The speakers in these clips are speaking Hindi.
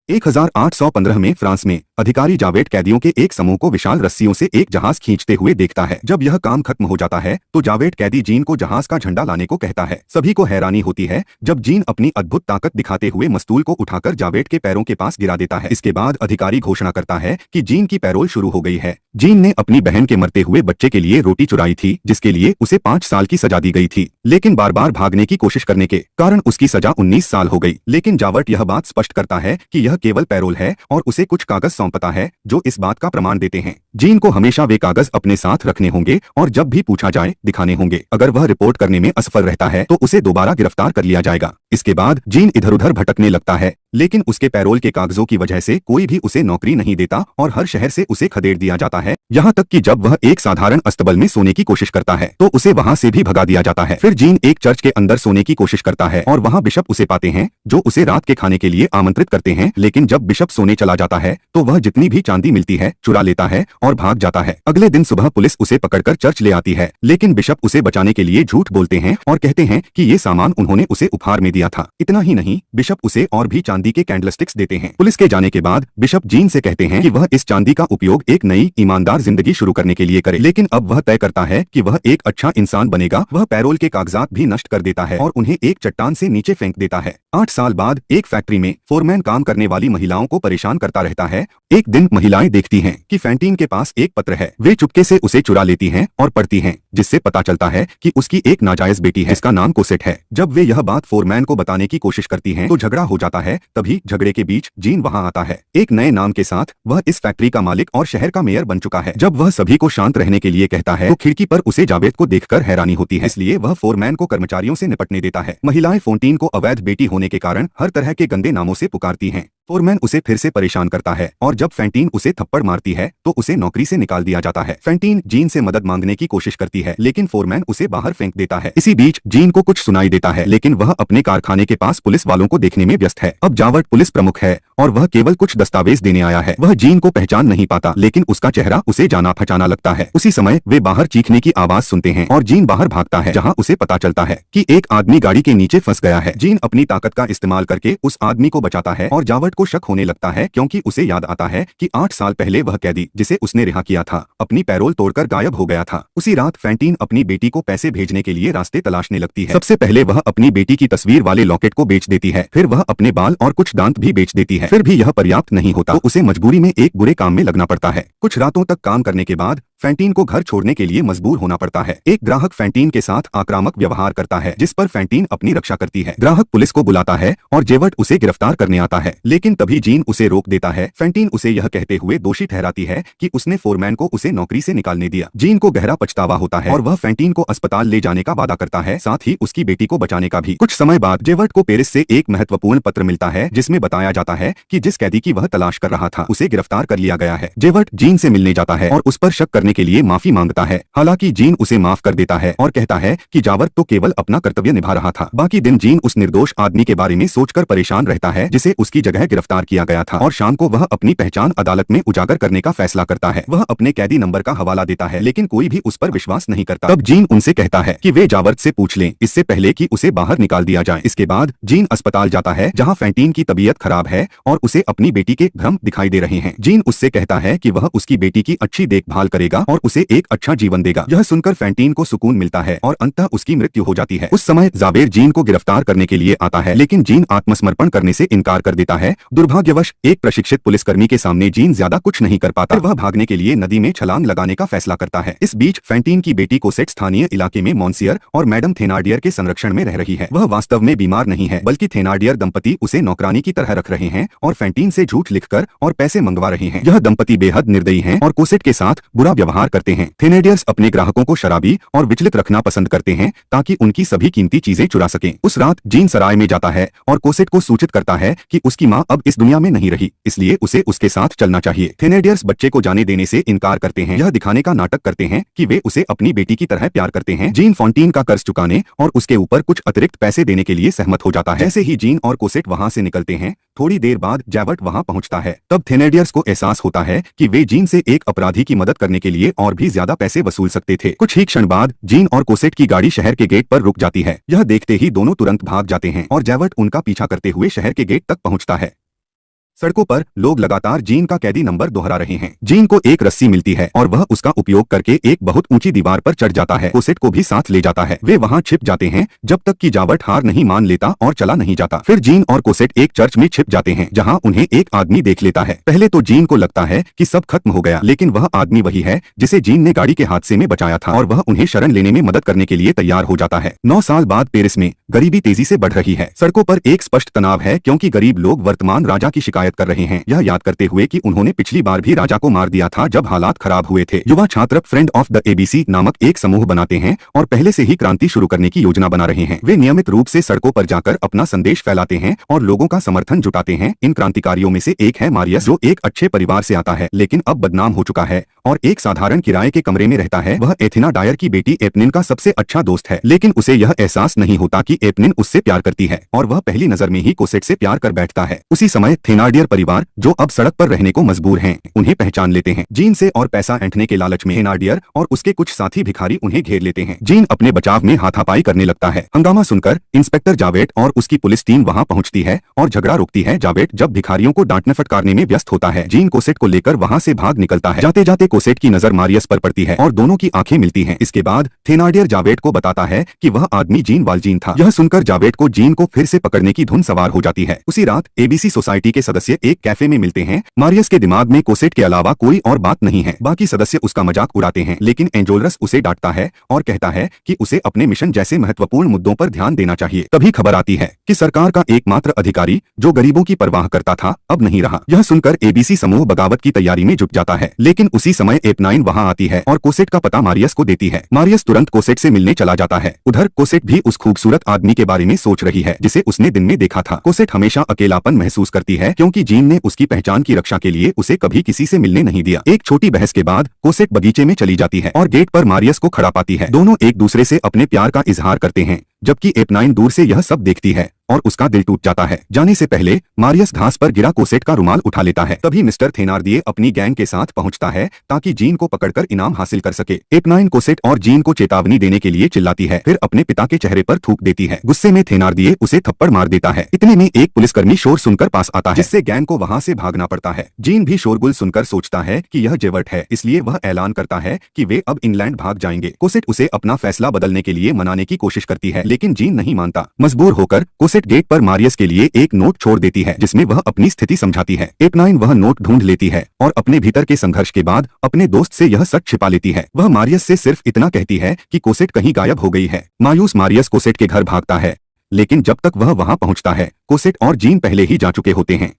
1815 में फ्रांस में अधिकारी जावेद कैदियों के एक समूह को विशाल रस्सियों से एक जहाज खींचते हुए देखता है। जब यह काम खत्म हो जाता है तो जावेद कैदी जीन को जहाज का झंडा लाने को कहता है। सभी को हैरानी होती है जब जीन अपनी अद्भुत ताकत दिखाते हुए मस्तूल को उठाकर जावेद के पैरों के पास गिरा देता है। इसके बाद अधिकारी घोषणा करता है कि जीन की पैरोल शुरू हो गई है। जीन ने अपनी बहन के मरते हुए बच्चे के लिए रोटी चुराई थी, जिसके लिए उसे 5 साल की सजा दी गई थी, लेकिन बार बार भागने की कोशिश करने के कारण उसकी सजा 19 साल हो गई। लेकिन जावेद यह बात स्पष्ट करता है कि यह केवल पैरोल है और उसे कुछ कागज सौंपता है जो इस बात का प्रमाण देते हैं। जीन को हमेशा वे कागज अपने साथ रखने होंगे और जब भी पूछा जाए दिखाने होंगे। अगर वह रिपोर्ट करने में असफल रहता है तो उसे दोबारा गिरफ्तार कर लिया जाएगा। इसके बाद जीन इधर उधर भटकने लगता है, लेकिन उसके पैरोल के कागजों की वजह से कोई भी उसे नौकरी नहीं देता और हर शहर से उसे खदेड़ दिया जाता है। यहाँ तक कि जब वह एक साधारण अस्तबल में सोने की कोशिश करता है तो उसे वहाँ से भी भगा दिया जाता है। फिर जीन एक चर्च के अंदर सोने की कोशिश करता है और वहाँ बिशप उसे पाते हैं जो उसे रात के खाने के लिए आमंत्रित करते हैं, लेकिन जब बिशप सोने चला जाता है तो वह जितनी भी चांदी मिलती है चुरा लेता है और भाग जाता है। अगले दिन सुबह पुलिस उसे पकड़कर चर्च ले आती है, लेकिन बिशप उसे बचाने के लिए झूठ बोलते हैं और कहते हैं कि ये सामान उन्होंने उसे उपहार में दिया था। इतना ही नहीं, बिशप उसे और भी चांदी के कैंडलस्टिक्स देते हैं। पुलिस के जाने के बाद बिशप जीन से कहते हैं कि वह इस चांदी का उपयोग एक नई ईमानदार जिंदगी शुरू करने के लिए करे, लेकिन अब वह तय करता है कि वह एक अच्छा इंसान बनेगा। वह पैरोल के कागजात भी नष्ट कर देता है और उन्हें एक चट्टान से नीचे फेंक देता है। 8 साल बाद एक फैक्ट्री में फोरमैन काम करने वाली महिलाओं को परेशान करता रहता है। एक दिन महिलाएं देखती हैं कि फैंटीन के पास एक पत्र है। वे चुपके से उसे चुरा लेती हैं और पढ़ती हैं, जिससे पता चलता है कि उसकी एक नाजायज बेटी है, इसका नाम कोसेट है। जब वे यह बात फोरमैन को बताने की कोशिश करती हैं तो झगड़ा हो जाता है। तभी झगड़े के बीच जीन वहां आता है। एक नए नाम के साथ वह इस फैक्ट्री का मालिक और शहर का मेयर बन चुका है। जब वह सभी को शांत रहने के लिए कहता है तो खिड़की पर उसे जावेद को देखकर हैरानी होती है, इसलिए वह फोरमैन को कर्मचारियों से निपटने देता है। महिलाएं फोर्टीन को अवैध बेटी होने के कारण हर तरह के गंदे नामों से पुकारती हैं। फोरमैन उसे फिर से परेशान करता है और जब फैंटीन उसे थप्पड़ मारती है तो उसे नौकरी से निकाल दिया जाता है। फैंटीन जीन से मदद मांगने की कोशिश करती है, लेकिन फोरमैन उसे बाहर फेंक देता है। इसी बीच जीन को कुछ सुनाई देता है, लेकिन वह अपने कारखाने के पास पुलिस वालों को देखने में व्यस्त है। अब जावेद पुलिस प्रमुख है और वह केवल कुछ दस्तावेज देने आया है। वह जीन को पहचान नहीं पाता, लेकिन उसका चेहरा उसे जाना पहचाना लगता है। उसी समय वे बाहर चीखने की आवाज सुनते हैं और जीन बाहर भागता है, जहाँ उसे पता चलता है कि एक आदमी गाड़ी के नीचे फंस गया है। जीन अपनी ताकत का इस्तेमाल करके उस आदमी को बचाता है और जावेद को शक होने लगता है, क्योंकि उसे याद आता है कि 8 साल पहले वह कैदी जिसे उसने रिहा किया था अपनी पैरोल तोड़कर गायब हो गया था। उसी रात फैंटीन अपनी बेटी को पैसे भेजने के लिए रास्ते तलाशने लगती है। सबसे पहले वह अपनी बेटी की तस्वीर वाले लॉकेट को बेच देती है, फिर वह अपने बाल और कुछ दांत भी बेच देती है। फिर भी यह पर्याप्त नहीं होता तो उसे मजबूरी में एक बुरे काम में लगना पड़ता है। कुछ रातों तक काम करने के बाद फैंटीन को घर छोड़ने के लिए मजबूर होना पड़ता है। एक ग्राहक फैंटीन के साथ आक्रामक व्यवहार करता है, जिस पर फैंटीन अपनी रक्षा करती है। ग्राहक पुलिस को बुलाता है और जेवर्ट उसे गिरफ्तार करने आता है, लेकिन तभी जीन उसे रोक देता है। फैंटीन उसे यह कहते हुए दोषी ठहराती है कि उसने फोरमैन को उसे नौकरी से निकालने दिया। जीन को गहरा पछतावा होता है और वह फैंटीन को अस्पताल ले जाने का वादा करता है, साथ ही उसकी बेटी को बचाने का भी। कुछ समय बाद जेवर्ट को पेरिस से एक महत्वपूर्ण पत्र मिलता है, जिसमें बताया जाता है कि जिस कैदी की वह तलाश कर रहा था उसे गिरफ्तार कर लिया गया है। जेवर्ट जीन से मिलने जाता है और उस पर शक करने के लिए माफी मांगता है। हालांकि जीन उसे माफ कर देता है और कहता है कि जावेद तो केवल अपना कर्तव्य निभा रहा था। बाकी दिन जीन उस निर्दोष आदमी के बारे में सोचकर परेशान रहता है जिसे उसकी जगह गिरफ्तार किया गया था, और शाम को वह अपनी पहचान अदालत में उजागर करने का फैसला करता है। वह अपने कैदी नंबर का हवाला देता है, लेकिन कोई भी उस पर विश्वास नहीं करता। तब जीन उनसे कहता है कि वे जावेद से पूछ लें इससे पहले कि उसे बाहर निकाल दिया जाए। इसके बाद जीन अस्पताल जाता है, जहाँ फैंटीन की तबीयत खराब है और उसे अपनी बेटी के भ्रम दिखाई दे रहे हैं। जीन उससे कहता है कि वह उसकी बेटी की अच्छी देखभाल करेगा और उसे एक अच्छा जीवन देगा। यह सुनकर फैंटीन को सुकून मिलता है और अंततः उसकी मृत्यु हो जाती है। उस समय जावेद जीन को गिरफ्तार करने के लिए आता है, लेकिन जीन आत्मसमर्पण करने से इनकार कर देता है। दुर्भाग्यवश एक प्रशिक्षित पुलिसकर्मी के सामने जीन ज्यादा कुछ नहीं कर पाता। वह भागने के लिए नदी में छलांग लगाने का फैसला करता है। इस बीच फैंटीन की बेटी कोसेट स्थानीय इलाके में मॉन्सियर और मैडम थेनार्डियर के संरक्षण में रह रही है। वह वास्तव में बीमार नहीं है, बल्कि थेनार्डियर दंपति उसे नौकरानी की तरह रख रहे हैं और फैंटीन से झूठ लिखकर और पैसे मंगवा रहे हैं। यह दंपति बेहद निर्दयी हैं और कोसेट के साथ बुरा व्यवहार करते हैं। थेनार्डियर्स अपने ग्राहकों को शराबी और विचलित रखना पसंद करते हैं ताकि उनकी सभी कीमती चीजें चुरा सकें। उस रात जीन सराय में जाता है और कोसेट को सूचित करता है कि उसकी मां अब इस दुनिया में नहीं रही, इसलिए उसे उसके साथ चलना चाहिए। थेनेडियर्स बच्चे को जाने देने से इनकार करते हैं, यह दिखाने का नाटक करते हैं कि वे उसे अपनी बेटी की तरह प्यार करते हैं। जीन फॉन्टीन का कर्ज चुकाने और उसके ऊपर कुछ अतिरिक्त पैसे देने के लिए सहमत हो जाता है। जैसे ही जीन और कोसेट वहां से निकलते हैं, थोड़ी देर बाद जेवर्ट वहां पहुंचता है। तब थेनेडियर्स को एहसास होता है कि वे जीन से एक अपराधी की मदद करने के लिए और भी ज्यादा पैसे वसूल सकते थे। कुछ ही क्षण बाद जीन और कोसेट की गाड़ी शहर के गेट पर रुक जाती है। यह देखते ही दोनों तुरंत भाग जाते हैं और जेवर्ट उनका पीछा करते हुए शहर के गेट तक पहुंचता है। सड़कों पर लोग लगातार जीन का कैदी नंबर दोहरा रहे हैं। जीन को एक रस्सी मिलती है और वह उसका उपयोग करके एक बहुत ऊंची दीवार पर चढ़ जाता है। कोसेट को भी साथ ले जाता है। वे वहां छिप जाते हैं जब तक कि जावर्ट हार नहीं मान लेता और चला नहीं जाता। फिर जीन और कोसेट एक चर्च में छिप जाते हैं जहां उन्हें एक आदमी देख लेता है। पहले तो जीन को लगता है कि सब खत्म हो गया, लेकिन वह आदमी वही है जिसे जीन ने गाड़ी के हादसे में बचाया था और वह उन्हें शरण लेने में मदद करने के लिए तैयार हो जाता है। 9 साल बाद पेरिस में गरीबी तेजी से बढ़ रही है। सड़कों पर एक स्पष्ट तनाव है क्योंकि गरीब लोग वर्तमान राजा की शिकायत कर रहे हैं, यह याद करते हुए कि उन्होंने पिछली बार भी राजा को मार दिया था जब हालात खराब हुए थे। युवा छात्र फ्रेंड ऑफ द एबीसी नामक एक समूह बनाते हैं और पहले से ही क्रांति शुरू करने की योजना बना रहे हैं। वे नियमित रूप से सड़कों पर जाकर अपना संदेश फैलाते हैं और लोगों का समर्थन जुटाते हैं। इन क्रांतिकारियों में से एक है मारियस, जो एक अच्छे परिवार से आता है लेकिन अब बदनाम हो चुका है और एक साधारण किराए के कमरे में रहता है। वह एथिना डायर की बेटी एपनिन का सबसे अच्छा दोस्त है, लेकिन उसे यह एहसास नहीं होता कि एपनिन उससे प्यार करती है और वह पहली नजर में ही कोसेट से प्यार कर बैठता है। उसी समय थेनार्डियर परिवार, जो अब सड़क पर रहने को मजबूर हैं, उन्हें पहचान लेते हैं। जीन से और पैसा ऐंठने के लालच में थेनार्डियर और उसके कुछ साथी भिखारी उन्हें घेर लेते हैं। जीन अपने बचाव में हाथापाई करने लगता है। हंगामा सुनकर इंस्पेक्टर जावेट और उसकी पुलिस टीम वहां पहुंचती है और झगड़ा रोकती है। जावेट जब भिखारियों को डांटने फटकारने में व्यस्त होता है, जीन कोसेट को लेकर वहां से भाग निकलता है। जाते जाते कोसेट की नजर मारियस पर पड़ती है और दोनों की आंखें मिलती हैं। इसके बाद थेनार्डियर जावेट को बताता है कि वह आदमी जीन वालजीन था। यह सुनकर जावेट को जीन को फिर से पकड़ने की धुन सवार हो जाती है। उसी रात एबीसी सोसाइटी के सदस्य एक कैफे में मिलते हैं। मारियस के दिमाग में कोसेट के अलावा कोई और बात नहीं है। बाकी सदस्य उसका मजाक उड़ाते हैं, लेकिन एंजोलरस उसे डांटता है और कहता है कि उसे अपने मिशन जैसे महत्वपूर्ण मुद्दों पर ध्यान देना चाहिए। तभी खबर आती है कि सरकार का एकमात्र अधिकारी जो गरीबों की परवाह करता था अब नहीं रहा। यह सुनकर एबीसी समूह बगावत की तैयारी में जुट जाता है, लेकिन उसी समय एप9 वहां आती है और कोसेट का पता मारियस को देती है। मारियस तुरंत कोसेट से मिलने चला जाता है। उधर कोसेट भी उस खूबसूरत आदमी के बारे में सोच रही है जिसे उसने दिन में देखा था। कोसेट हमेशा अकेलापन महसूस करती है क्योंकि जीन ने उसकी पहचान की रक्षा के लिए उसे कभी किसी से मिलने नहीं दिया। एक छोटी बहस के बाद कोसेट बगीचे में चली जाती है और गेट पर मारियस को खड़ा पाती है। दोनों एक दूसरे से अपने प्यार का इजहार करते हैं, जबकि एप9 दूर से यह सब देखती है और उसका दिल टूट जाता है। जाने से पहले मारियस घास पर गिरा कोसेट का रुमाल उठा लेता है। तभी मिस्टर थेनार्डिये अपनी गैंग के साथ पहुंचता है ताकि जीन को पकड़कर इनाम हासिल कर सके। एप9 कोसेट और जीन को चेतावनी देने के लिए चिल्लाती है, फिर अपने पिता के चेहरे पर थूक देती है। गुस्से में थेनार्डिये उसे थप्पड़ मार देता है। इतने में एक पुलिसकर्मी शोर सुनकर पास आता है, जिससे गैंग को वहां से भागना पड़ता है। जीन भी शोरगुल सुनकर सोचता है कि यह जेवर्ट है, इसलिए वह ऐलान करता है कि वे अब इंग्लैंड भाग जाएंगे। कोसेट उसे अपना फैसला बदलने के लिए मनाने की कोशिश करती है, लेकिन जीन नहीं मानता। मजबूर होकर कोसेट गेट पर मारियस के लिए एक नोट छोड़ देती है जिसमें वह अपनी स्थिति समझाती है। एप9 वह नोट ढूंढ लेती है और अपने भीतर के संघर्ष के बाद अपने दोस्त से यह सच छिपा लेती है। वह मारियस से सिर्फ इतना कहती है कि कोसेट कहीं गायब हो गई है। मायूस मारियस कोसेट के घर भागता है, लेकिन जब तक वह वहां पहुंचता है कोसेट और जीन पहले ही जा चुके होते हैं।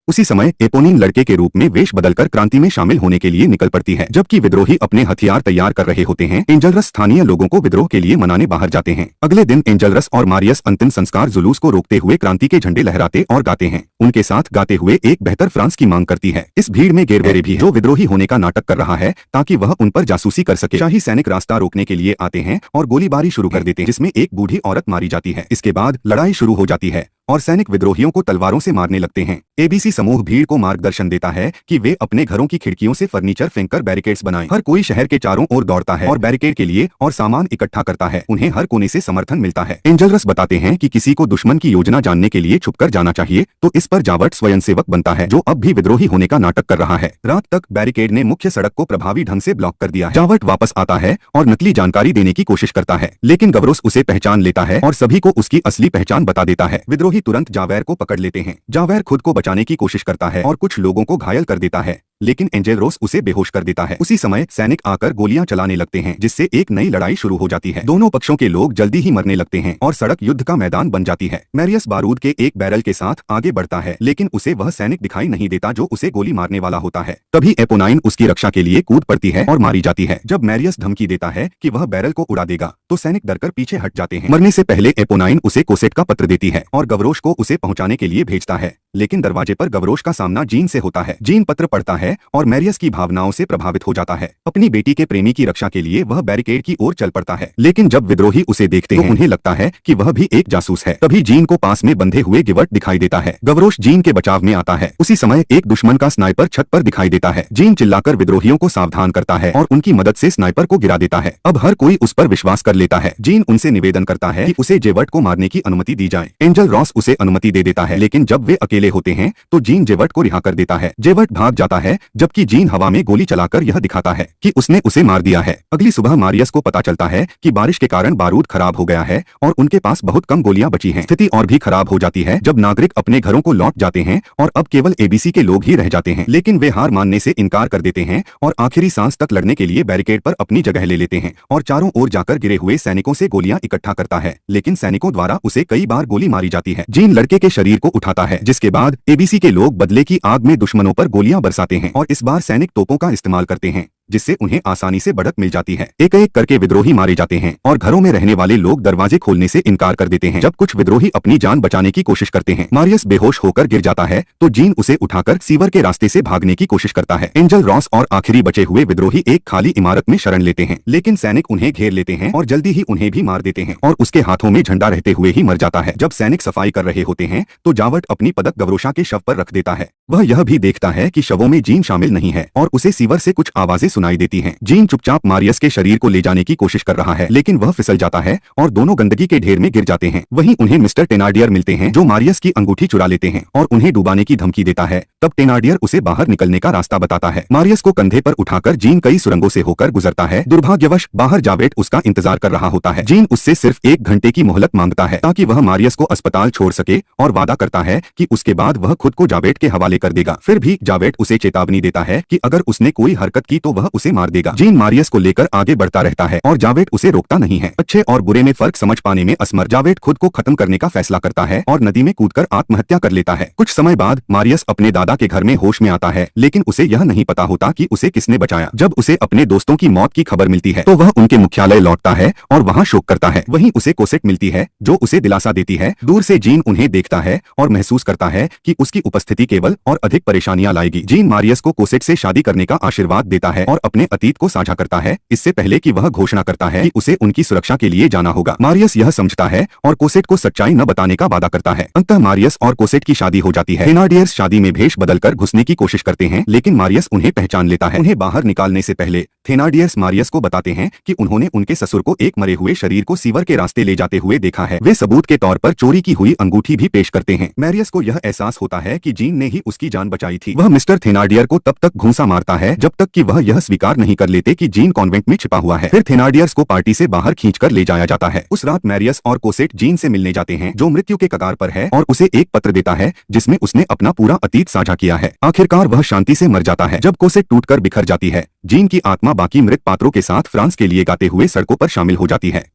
उसी समय एपोनिन लड़के के रूप में वेश बदलकर क्रांति में शामिल होने के लिए निकल पड़ती है। जबकि विद्रोही अपने हथियार तैयार कर रहे होते हैं, एंजलरस स्थानीय लोगों को विद्रोह के लिए मनाने बाहर जाते हैं। अगले दिन एंजलरस और मारियस अंतिम संस्कार जुलूस को रोकते हुए क्रांति के झंडे लहराते और गाते हैं। उनके साथ गाते हुए एक बेहतर फ्रांस की मांग करती है। इस भीड़ में गेरवेरे भी है, जो विद्रोही होने का नाटक कर रहा है ताकि वह उन पर जासूसी कर सके। शाही सैनिक रास्ता रोकने के लिए आते हैं और गोलीबारी शुरू कर देते हैं, जिसमें एक बूढ़ी औरत मारी जाती है। इसके बाद लड़ाई शुरू हो जाती है और सैनिक विद्रोहियों को तलवारों से मारने लगते हैं। एबीसी समूह भीड़ को मार्गदर्शन देता है कि वे अपने घरों की खिड़कियों से फर्नीचर फेंककर बैरिकेड्स बनाएं। हर कोई शहर के चारों ओर दौड़ता है और बैरिकेड के लिए और सामान इकट्ठा करता है। उन्हें हर कोने से समर्थन मिलता है। एंजलरस बताते हैं कि किसी को दुश्मन की योजना जानने के लिए छुपकर जाना चाहिए, तो इस पर जावर्ट स्वयंसेवक बनता है, जो अब भी विद्रोही होने का नाटक कर रहा है। रात तक बैरिकेड ने मुख्य सड़क को प्रभावी ढंग से ब्लॉक कर दिया है। जावर्ट वापस आता है और नकली जानकारी देने की कोशिश करता है, लेकिन गवरोस उसे पहचान लेता है और सभी को उसकी असली पहचान बता देता है। विद्रोही तुरंत जावेर को पकड़ लेते हैं। जावेर खुद को बचाने की कोशिश करता है और कुछ लोगों को घायल कर देता है, लेकिन एंजेलरोस उसे बेहोश कर देता है। उसी समय सैनिक आकर गोलियां चलाने लगते हैं, जिससे एक नई लड़ाई शुरू हो जाती है। दोनों पक्षों के लोग जल्दी ही मरने लगते हैं और सड़क युद्ध का मैदान बन जाती है। मैरियस बारूद के एक बैरल के साथ आगे बढ़ता है, लेकिन उसे वह सैनिक दिखाई नहीं देता जो उसे गोली मारने वाला होता है। तभी एपोनाइन उसकी रक्षा के लिए कूद पड़ती है और मारी जाती है। जब मैरियस धमकी देता है कि वह बैरल को उड़ा देगा, तो सैनिक डरकर पीछे हट जाते हैं। मरने से पहले एपोनाइन उसे कोसेट का पत्र देती है और गवरोश को उसे पहुंचाने के लिए भेजता है, लेकिन दरवाजे पर गवरोश का सामना जीन से होता है। जीन पत्र पढ़ता है है और मैरियस की भावनाओं से प्रभावित हो जाता है। अपनी बेटी के प्रेमी की रक्षा के लिए वह बैरिकेड की ओर चल पड़ता है, लेकिन जब विद्रोही उसे देखते हैं तो उन्हें लगता है कि वह भी एक जासूस है। तभी जीन को पास में बंधे हुए गिवर्ट दिखाई देता है। गवरोश जीन के बचाव में आता है। उसी समय एक दुश्मन का स्नाइपर छत पर दिखाई देता है। जीन चिल्लाकर विद्रोहियों को सावधान करता है और उनकी मदद से स्नाइपर को गिरा देता है। अब हर कोई उस पर विश्वास कर लेता है। जीन उनसे निवेदन करता है कि उसे जेवर्ट को मारने की अनुमति दी जाए। एंजल रॉस उसे अनुमति दे देता है, लेकिन जब वे अकेले होते हैं तो जीन जेवर्ट को रिहा कर देता है। जेवर्ट भाग जाता है, जबकि जीन हवा में गोली चलाकर यह दिखाता है कि उसने उसे मार दिया है। अगली सुबह मारियस को पता चलता है कि बारिश के कारण बारूद खराब हो गया है और उनके पास बहुत कम गोलियां बची हैं। स्थिति और भी खराब हो जाती है जब नागरिक अपने घरों को लौट जाते हैं और अब केवल एबीसी के लोग ही रह जाते हैं, लेकिन वे हार मानने से इनकार कर देते हैं और आखिरी सांस तक लड़ने के लिए बैरिकेड पर अपनी जगह ले लेते हैं और चारों ओर जाकर गिरे हुए सैनिकों से गोलियां इकट्ठा करता है, लेकिन सैनिकों द्वारा उसे कई बार गोली मारी जाती है। जीन लड़के के शरीर को उठाता है, जिसके बाद एबीसी के लोग बदले की आग में दुश्मनों पर गोलियां बरसाते हैं और इस बार सैनिक तोपों का इस्तेमाल करते हैं, जिससे उन्हें आसानी से बढ़त मिल जाती है। एक एक करके विद्रोही मारे जाते हैं और घरों में रहने वाले लोग दरवाजे खोलने से इनकार कर देते हैं। जब कुछ विद्रोही अपनी जान बचाने की कोशिश करते हैं, मारियस बेहोश होकर गिर जाता है तो जीन उसे उठाकर सीवर के रास्ते से भागने की कोशिश करता है। एंजल रॉस और आखिरी बचे हुए विद्रोही एक खाली इमारत में शरण लेते हैं, लेकिन सैनिक उन्हें घेर लेते हैं और जल्दी ही उन्हें भी मार देते हैं और उसके हाथों में झंडा रहते हुए ही मर जाता है। जब सैनिक सफाई कर रहे होते हैं तो जावट अपनी पदक गवरोशा के शव पर रख देता है। वह यह भी देखता है कि शवों में जीन शामिल नहीं है और उसे सीवर से कुछ आवाजें सुनाई देती हैं। जीन चुपचाप मारियस के शरीर को ले जाने की कोशिश कर रहा है, लेकिन वह फिसल जाता है और दोनों गंदगी के ढेर में गिर जाते हैं। वहीं उन्हें मिस्टर टेनार्डियर मिलते हैं, जो मारियस की अंगूठी चुरा लेते हैं और उन्हें डुबाने की धमकी देता है। तब टेनार्डियर उसे बाहर निकलने का रास्ता बताता है। मारियस को कंधे पर उठाकर जीन कई सुरंगों से होकर गुजरता है। दुर्भाग्यवश बाहर जावेट उसका इंतजार कर रहा होता है। जीन उससे सिर्फ 1 घंटे की मोहलत मांगता है ताकि वह मारियस को अस्पताल छोड़ सके और वादा करता है कि उसके बाद वह खुद को जावेट के हवाले कर देगा। फिर भी जावेट उसे चेतावनी देता है कि अगर उसने कोई हरकत की तो वह उसे मार देगा। जीन मारियस को लेकर आगे बढ़ता रहता है और जावेट उसे रोकता नहीं है। अच्छे और बुरे में फर्क समझ पाने में असमर्थ जावेट खुद को खत्म करने का फैसला करता है और नदी में कूदकर आत्महत्या कर लेता है। कुछ समय बाद मारियस अपने दादा के घर में होश में आता है, लेकिन उसे यह नहीं पता होता कि उसे किसने बचाया। जब उसे अपने दोस्तों की मौत की खबर मिलती है तो वह उनके मुख्यालय लौटता है और वहां शोक करता है। वहीं उसे कोसेट मिलती है, जो उसे दिलासा देती है। दूर से जीन उन्हें देखता है और महसूस करता है कि उसकी उपस्थिति केवल और अधिक परेशानियां लाएगी। जीन मारियस को कोसेट से शादी करने का आशीर्वाद देता है और अपने अतीत को साझा करता है, इससे पहले कि वह घोषणा करता है कि उसे उनकी सुरक्षा के लिए जाना होगा। मारियस यह समझता है और कोसेट को सच्चाई न बताने का वादा करता है। अंततः मारियस और कोसेट की शादी हो जाती है। थेनार्डियर्स शादी में भेष बदलकर घुसने की कोशिश करते हैं, लेकिन मारियस उन्हें पहचान लेता है। उन्हें बाहर निकालने से पहले थेनार्डियर्स मारियस को बताते हैं कि उन्होंने उनके ससुर को एक मरे हुए शरीर को सीवर के रास्ते ले जाते हुए देखा है। वे सबूत के तौर पर चोरी की हुई अंगूठी भी पेश करते हैं। मारियस को यह एहसास होता है कि जीन ने ही उसकी जान बचाई थी। वह मिस्टर थेनार्डियर को तब तक घूंसा मारता है जब तक कि वह यह स्वीकार नहीं कर लेते कि जीन कॉन्वेंट में छिपा हुआ है। फिर थेनार्डियर्स को पार्टी से बाहर खींचकर ले जाया जाता है। उस रात मारियस और कोसेट जीन से मिलने जाते हैं, जो मृत्यु के कगार पर है, और उसे एक पत्र देता है जिसमें उसने अपना पूरा अतीत साझा किया है। आखिरकार वह शांति से मर जाता है। जब कोसेट टूटकर बिखर जाती है, जीन की आत्मा बाकी मृत पात्रों के साथ फ्रांस के लिए गाते हुए सड़कों पर शामिल हो जाती है।